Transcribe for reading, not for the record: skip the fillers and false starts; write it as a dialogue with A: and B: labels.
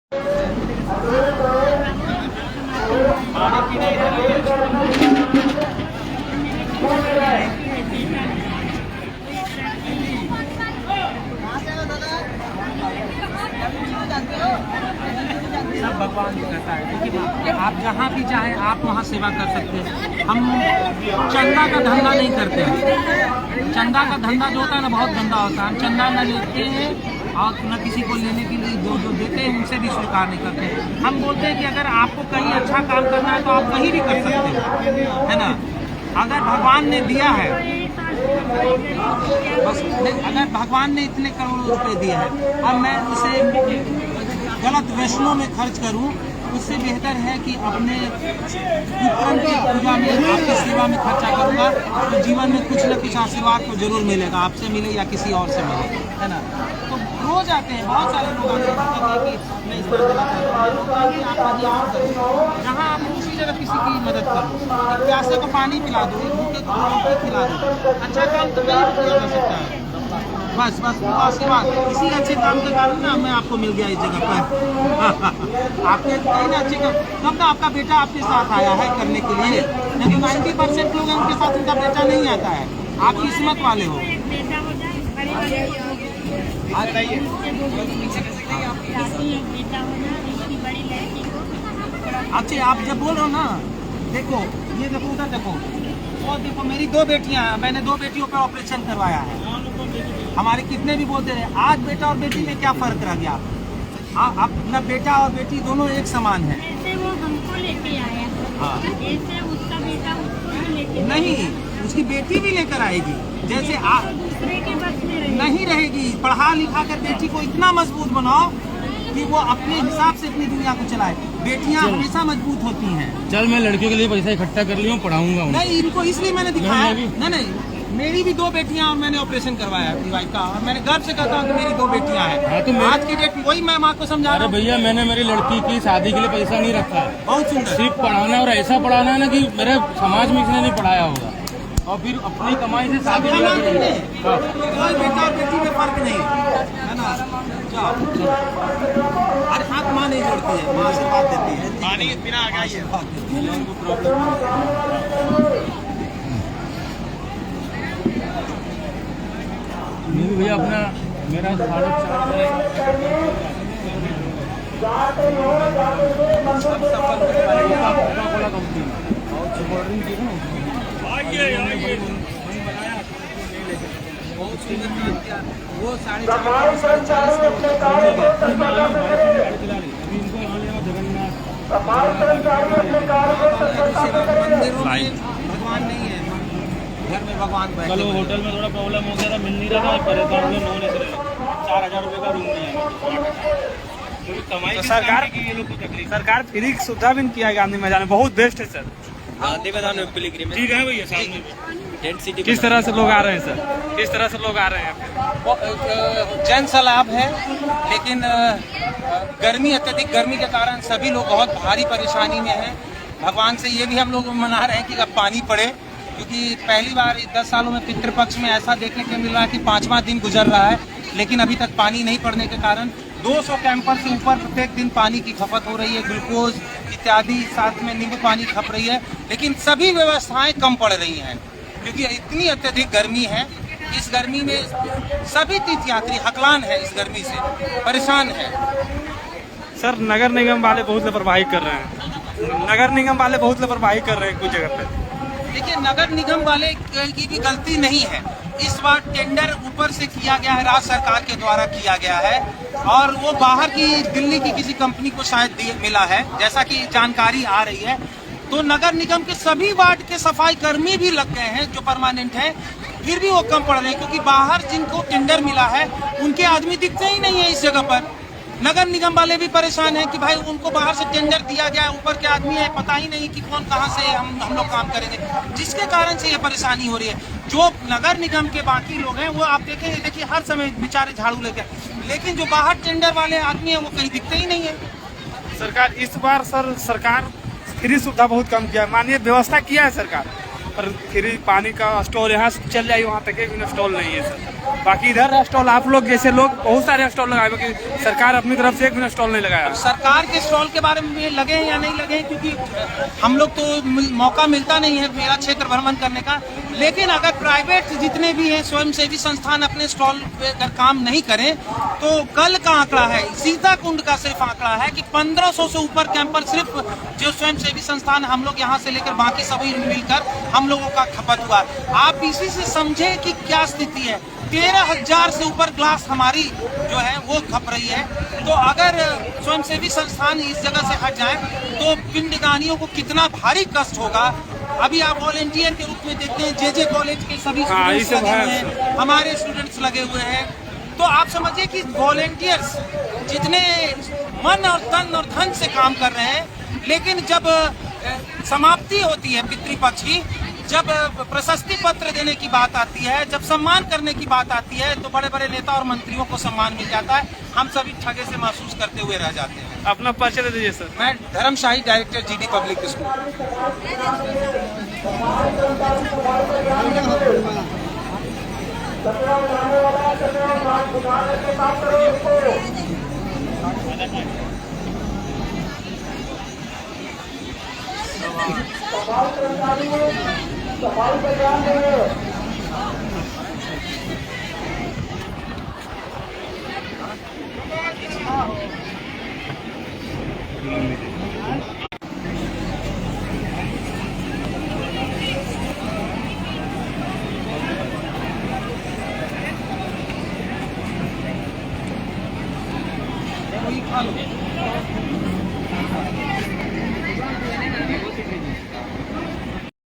A: सब भगवान को कहता है, क्योंकि आप जहाँ भी चाहें आप वहाँ सेवा कर सकते हैं। हम चंदा का धंधा नहीं करते हैं। चंदा का धंधा जो होता है ना, बहुत गंदा होता है। हम चंदा न लेते हैं और न किसी को लेने के लिए जो देते हैं उनसे भी स्वीकार नहीं करते। हम बोलते हैं कि अगर आपको कहीं अच्छा काम करना है तो आप कहीं भी कर सकते हैं, है ना। अगर भगवान ने दिया है, बस अगर भगवान ने इतने करोड़ों रुपए दिए हैं और मैं उसे गलत वैष्णव में खर्च करूं, उससे बेहतर है कि अपने उपकरण की पूजा में, आपकी सेवा में खर्चा करूंगा तो जीवन में कुछ न कुछ आशीर्वाद तो जरूर मिलेगा, आपसे मिले या किसी और से मिले, है ना। तो रोज आते हैं, बहुत सारे लोग आते हैं कि मैं इस तरह जहाँ आप उसी जगह किसी की मदद करो, एक प्यासे को पानी पिला दो, एक भूखे को रोटी खिला दो, अच्छा काम तो कहीं किया जा सकता है। बस वो आशीर्वाद, इसी अच्छे काम के कारण ना मैं आपको मिल गया इस जगह पर। आपके कहीं ना अच्छे तब तो आपका बेटा आपके साथ आया है करने के लिए, लेकिन 90% लोग हैं उनके साथ उनका बेटा नहीं आता है। आप किस्मत वाले हो। अच्छा, आप जब बोल रहे हो ना, देखो ये देखो, उधर देखो, वो देखो मेरी 2 बेटियां हैं, मैंने 2 बेटियों का ऑपरेशन करवाया है। हमारे कितने भी बोलते रहे, आज बेटा और बेटी में क्या फर्क रह गया? अपना बेटा और बेटी दोनों एक समान है।
B: ऐसे वो हमको लेके आया, ऐसे उसका बेटा उसको लेके
A: नहीं, उसकी बेटी भी लेकर आएगी। जैसे आप
B: दूसरे के बस में
A: नहीं रहेगी, पढ़ा लिखा कर बेटी को इतना मजबूत बनाओ कि वो अपने हिसाब से अपनी दुनिया को चलाए। बेटियां हमेशा मजबूत होती हैं।
C: चल मैं लड़कियों के लिए पैसा इकट्ठा कर लिया हूँ, पढ़ाऊंगा।
A: नहीं, इनको इसलिए मैंने दिखाया। नहीं, मेरी भी 2 बेटियां और मैंने ऑपरेशन करवाया अपनी वाइफ का, और मैंने गर्व से कहता हूँ कि मेरी 2 बेटियां हैं।
C: तो
A: आज की डेट वही मैं माँ को समझा रहा हूँ।
C: भैया, मैंने मेरी लड़की की शादी के लिए पैसा नहीं रखा है।
A: बहुत सुंदर,
C: सिर्फ पढ़ाना, और ऐसा पढ़ाना है ना कि मेरे समाज में किसी ने नहीं पढ़ाया होगा, और फिर अपनी कमाई से शादी
A: कोई बेटा और बेटी में फर्क नहीं है ना। अरे हाथ माँ नहीं जोड़ती है, माँ से बात देती है, पानी बिना आ गया
C: मैं भी भैया अपना मेरा
A: 4.5 वो 4.5 मंदिरों में भगवान नहीं है, घर में भगवान बैठे।
C: कल होटल में थोड़ा प्रॉब्लम हो गया था, मिल नहीं रहा था, परेशान में होने से 4,000 रुपये का रूम नहीं है।
D: तो सरकार फ्री की सुविधा भी किया है गांधी मैदान में, बहुत बेस्ट है सर।
E: गांधी मैदान में पिलग्रिमेज
D: ठीक है भैया, सामने
E: टेंट सिटी।
D: किस तरह से लोग आ रहे हैं सर, किस तरह से लोग आ रहे हैं?
A: जन सलाब है, लेकिन गर्मी, अत्यधिक गर्मी के कारण सभी लोग बहुत भारी परेशानी में हैं। भगवान से ये भी हम लोग मना रहे हैं कि अब पानी पड़े, क्योंकि पहली बार 10 सालों में पितृपक्ष में ऐसा देखने को मिल रहा है कि 5वां दिन गुजर रहा है, लेकिन अभी तक पानी नहीं पड़ने के कारण 200 कैंपर से ऊपर प्रत्येक दिन पानी की खपत हो रही है, ग्लूकोज इत्यादि, साथ में नींबू पानी खप रही है, लेकिन सभी व्यवस्थाएं कम पड़ रही हैं क्योंकि इतनी अत्यधिक गर्मी है। इस गर्मी में सभी तीर्थयात्री हकलान है, इस गर्मी से परेशान है।
D: सर नगर निगम वाले बहुत लापरवाही कर रहे हैं, नगर निगम वाले बहुत लापरवाही कर रहे हैं कुछ जगह पे।
A: देखिए, नगर निगम वाले की भी गलती नहीं है। इस बार टेंडर ऊपर से किया गया है, राज्य सरकार के द्वारा किया गया है, और वो बाहर की दिल्ली की किसी कंपनी को शायद मिला है, जैसा कि जानकारी आ रही है। तो नगर निगम के सभी वार्ड के सफाई कर्मी भी लग गए हैं जो परमानेंट हैं, फिर भी वो कम पड़ रहे हैं, क्योंकि बाहर जिनको टेंडर मिला है उनके आदमी दिखते ही नहीं है इस जगह पर। नगर निगम वाले भी परेशान हैं कि भाई उनको बाहर से टेंडर दिया गया है, ऊपर के आदमी है, पता ही नहीं कि कौन कहां से हम लोग काम करेंगे, जिसके कारण से ये परेशानी हो रही है। जो नगर निगम के बाकी लोग हैं वो आप देखिए हर समय बेचारे झाड़ू लेके, लेकिन जो बाहर टेंडर वाले आदमी है वो कहीं दिखते ही नहीं है।
D: सरकार इस बार सरकार फ्री सुविधा बहुत कम किया है, मानिए व्यवस्था किया है सरकार, और फ्री पानी का स्टॉल यहाँ से चल जाइए वहाँ तक एक भी स्टॉल नहीं है सर। बाकी इधर स्टॉल आप लोग जैसे लोग बहुत सारे स्टॉल लगाए, बाकी सरकार अपनी तरफ से एक भी स्टॉल नहीं लगाया।
A: सरकार के स्टॉल के बारे में लगे हैं या नहीं लगे हैं, क्योंकि हम लोग तो मौका मिलता नहीं है मेरा क्षेत्र भ्रमण करने का। लेकिन अगर प्राइवेट जितने भी हैं स्वयंसेवी संस्थान अपने स्टॉल पे अगर काम नहीं करें तो कल का आंकड़ा है, सीताकुंड का सिर्फ आंकड़ा है कि 1500 से ऊपर कैंपर सिर्फ जो स्वयंसेवी संस्थान हम लोग यहाँ से लेकर बाकी सभी मिलकर हम लोगों का खपत हुआ। आप इसी से समझे कि क्या स्थिति है। 13,000 से ऊपर ग्लास हमारी जो है वो खप रही है। तो अगर स्वयंसेवी संस्थान इस जगह से हट जाए तो पिंडदानियों को कितना भारी कष्ट होगा। अभी आप वॉलेंटियर के रूप में देखते हैं जे कॉलेज के सभी स्टूडेंट्स लगे हुए हैं, हमारे स्टूडेंट्स लगे हुए हैं। तो आप समझिए कि वॉलेंटियर्स जितने मन और तन और धन से काम कर रहे हैं, लेकिन जब समाप्ति होती है पितृपक्ष की, जब प्रशस्ति पत्र देने की बात आती है, जब सम्मान करने की बात आती है, तो बड़े बड़े नेता और मंत्रियों को सम्मान मिल जाता है। हम सभी ठगे से महसूस करते हुए रह जाते हैं।
D: अपना परिचय दे दीजिए सर।
A: मैं धर्मशाही डायरेक्टर जीडी पब्लिक स्कूल।
F: सफाई पर ध्यान देंगे।